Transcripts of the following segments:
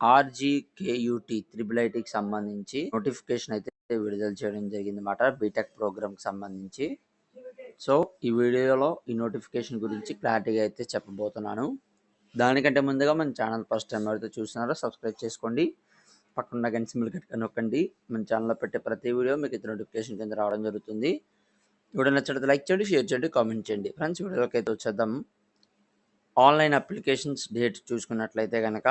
ఆర్జీకేయూటీ triple ఐటీకి సంబంధించి notification అయితే విడుదల చేయడం జరిగిందన్నమాట. బీటెక్ ప్రోగ్రామ్కి సంబంధించి. సో ఈ వీడియోలో ఈ నోటిఫికేషన్ గురించి క్లారిటీగా అయితే చెప్పబోతున్నాను. దానికంటే ముందుగా మన ఛానల్ ఫస్ట్ టైం ఎవరైతే చూస్తున్నారో సబ్స్క్రైబ్ చేసుకోండి. పక్కన గంట సింబల్ గట్టిగా నొక్కండి. మన ఛానల్లో పెట్టే ప్రతి వీడియో మీకు అయితే నోటిఫికేషన్ కింద రావడం జరుగుతుంది. వీడియో నచ్చినట్లయితే లైక్ చేయండి, షేర్ చేయండి, కామెంట్ చేయండి. ఫ్రెండ్స్, వీడియోలోకి అయితే వచ్చేద్దాం. ఆన్లైన్ అప్లికేషన్స్ డేట్ చూసుకున్నట్లయితే కనుక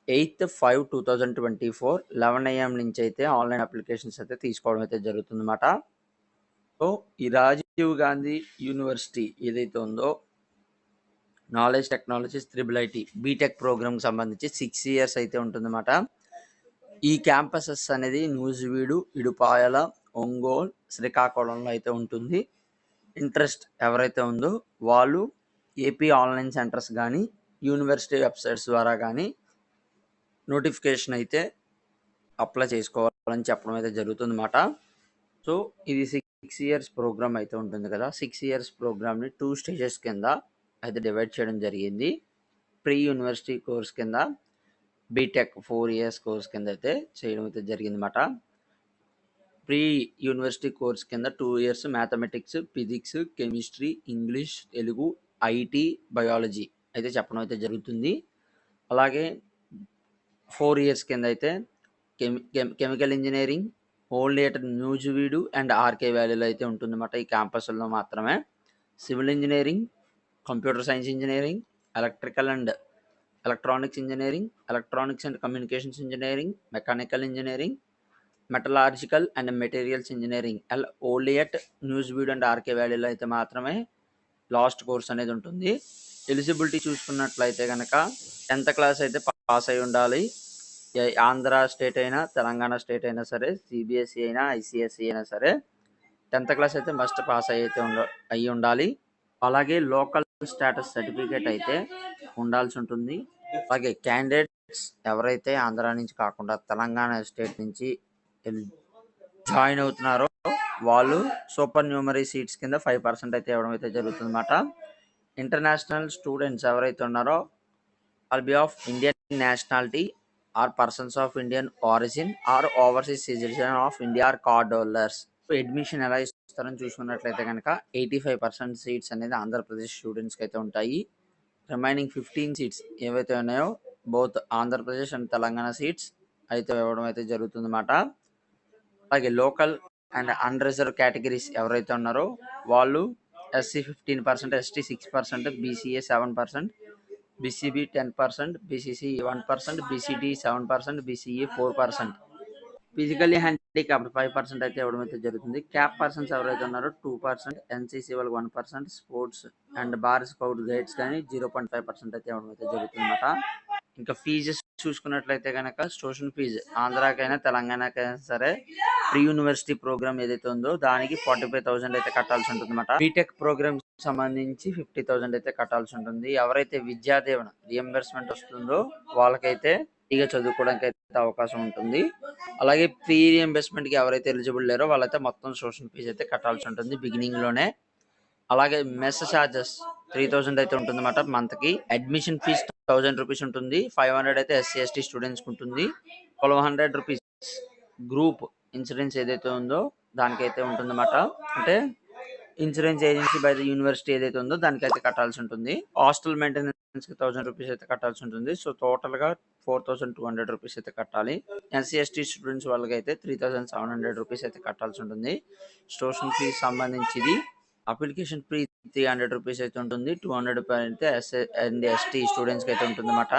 8/5/2024 11 AM నుంచి అయితే ఆన్లైన్ అప్లికేషన్స్ అయితే తీసుకోవడం అయితే జరుగుతుందన్నమాట. సో ఈ రాజీవ్ గాంధీ యూనివర్సిటీ ఏదైతే ఉందో knowledge technologies triple IT BTech ప్రోగ్రామ్కి సంబంధించి 6 years అయితే ఉంటుందన్నమాట. ఈ క్యాంపసెస్ అనేది నూజివీడు, ఇడుపాయల, ఒంగోలు, శ్రీకాకుళంలో అయితే ఉంటుంది. ఇంట్రెస్ట్ ఎవరైతే ఉందో వాళ్ళు ఏపీ ఆన్లైన్ సెంటర్స్ కానీ యూనివర్సిటీ వెబ్సైట్స్ ద్వారా కానీ నోటిఫికేషన్ అయితే అప్లై చేసుకోవాలని చెప్పడం అయితే జరుగుతుందన్నమాట. సో ఇది 6 years ప్రోగ్రామ్ అయితే ఉంటుంది కదా. 6 years ప్రోగ్రామ్ని 2 stages కింద అయితే డివైడ్ చేయడం జరిగింది. ప్రీ యూనివర్సిటీ కోర్స్ కింద, బీటెక్ 4 years కోర్స్ కింద అయితే చేయడం అయితే జరిగిందన్నమాట. ప్రీ యూనివర్సిటీ కోర్స్ కింద 2 years mathematics, physics, chemistry, English, Telugu, IT, biology అయితే చెప్పడం అయితే జరుగుతుంది. అలాగే 4 years కింద అయితే chemical engineering only at Nuzvid and RK వ్యాలీలో అయితే ఉంటుందన్నమాట. ఈ క్యాంపస్లో మాత్రమే. Civil engineering, computer science engineering, electrical and electronics engineering, electronics and communications engineering, mechanical engineering, metallurgical and materials engineering only at Nuzvid and RK వ్యాలీలో అయితే మాత్రమే లాస్ట్ కోర్స్ అనేది ఉంటుంది. ఎలిజిబిలిటీ చూసుకున్నట్లయితే కనుక 10th క్లాస్ అయితే పాస్ అయి ఉండాలి. ఆంధ్ర స్టేట్ అయినా, తెలంగాణ స్టేట్ అయినా సరే, సిబిఎస్ఈ అయినా, ఐసిఎస్ఈ అయినా సరే 10th క్లాస్ అయితే మస్ట్ పాస్ అయితే అయి ఉండాలి. అలాగే లోకల్ స్టేటస్ సర్టిఫికేట్ అయితే ఉండాల్సి ఉంటుంది. అలాగే క్యాండిడేట్స్ ఎవరైతే ఆంధ్ర నుంచి కాకుండా తెలంగాణ స్టేట్ నుంచి జాయిన్ అవుతున్నారో వాళ్ళు సూపర్ న్యూమరీ సీట్స్ కింద 5% అయితే ఇవ్వడం అయితే జరుగుతుందన్నమాట. ఇంటర్నేషనల్ స్టూడెంట్స్ ఎవరైతే ఉన్నారో all be of Indian nationality or persons of Indian origin or overseas citizen of India or card holders. Admission ఎలా ఇస్తారని చూసుకున్నట్లయితే కనుక 85% సీట్స్ అనేది ఆంధ్రప్రదేశ్ స్టూడెంట్స్కి అయితే ఉంటాయి. రిమైనింగ్ 15 సీట్స్ ఏవైతే ఉన్నాయో both Andhra Pradesh and Telangana seats అయితే ఇవ్వడం అయితే జరుగుతుందన్నమాట. అలాగే లోకల్ అండ్ అన్రిజర్వ్ కేటగిరీస్ ఎవరైతే ఉన్నారో వాళ్ళు SC 15%, ST 6%, BCA 7%, BCB 10%, BCC 1%, BCD 7%, BCE 4%, physically handicapped 5% అయితే ఇవ్వడం అయితే జరుగుతుంది. క్యాప్ పర్సన్స్ ఎవరైతే ఉన్నారో 2%, ఎన్సీసీ వాళ్ళకి 1%, sports and bar scout guides కానీ 0.5% అయితే ఇవ్వడం అయితే జరుగుతుంది అన్నమాట. ఇంకా ఫీజెస్ చూసుకున్నట్లయితే కనుక ట్యూషన్ ఫీజు ఆంధ్రాకైనా తెలంగాణకైనా సరే ప్రీ యూనివర్సిటీ ప్రోగ్రామ్ ఏదైతే ఉందో దానికి 45,000 అయితే కట్టాల్సి ఉంటుంది అన్నమాట. బీటెక్ ప్రోగ్రామ్ సంబంధించి 50,000 అయితే కట్టాల్సి ఉంటుంది. ఎవరైతే విద్యాదీవన రియంబర్స్మెంట్ వస్తుందో వాళ్ళకైతే ఇక చదువుకోవడానికి అయితే అవకాశం ఉంటుంది. అలాగే ప్రీ రియంబర్స్మెంట్కి ఎవరైతే ఎలిజిబుల్ లేరో వాళ్ళైతే మొత్తం ట్యూషన్ ఫీజు అయితే కట్టాల్సి ఉంటుంది బిగినింగ్ లోనే. అలాగే మెస్ ఛార్జెస్ 3,000 అయితే ఉంటుంది అన్నమాట మంత్కి. అడ్మిషన్ ఫీజ్ 1,000 రూపీస్ ఉంటుంది. 500 అయితే ఎస్సీ ఎస్టీ స్టూడెంట్స్కి ఉంటుంది. 1,200 రూపీస్ గ్రూప్ ఇన్సూరెన్స్ ఏదైతే ఉందో దానికైతే ఉంటుందన్నమాట. అంటే insurance agency by the university ఏదైతే ఉందో దానికైతే కట్టాల్సి ఉంటుంది. హాస్టల్ మెయింటెనెన్స్కి 1,000 రూపీస్ అయితే కట్టాల్సి ఉంటుంది. సో టోటల్గా 4,200 రూపీస్ అయితే కట్టాలి. ఎస్సీ ఎస్టీ స్టూడెంట్స్ వాళ్ళకి అయితే 3,700 రూపీస్ అయితే కట్టాల్సి ఉంటుంది. ట్యూషన్ ఫీజు సంబంధించి అప్లికేషన్ ఫీ 300 రూపీస్ అయితే ఉంటుంది. 200 అయితే ఎస్సీ అండ్ ఎస్టీ స్టూడెంట్స్కి అయితే ఉంటుంది అన్నమాట.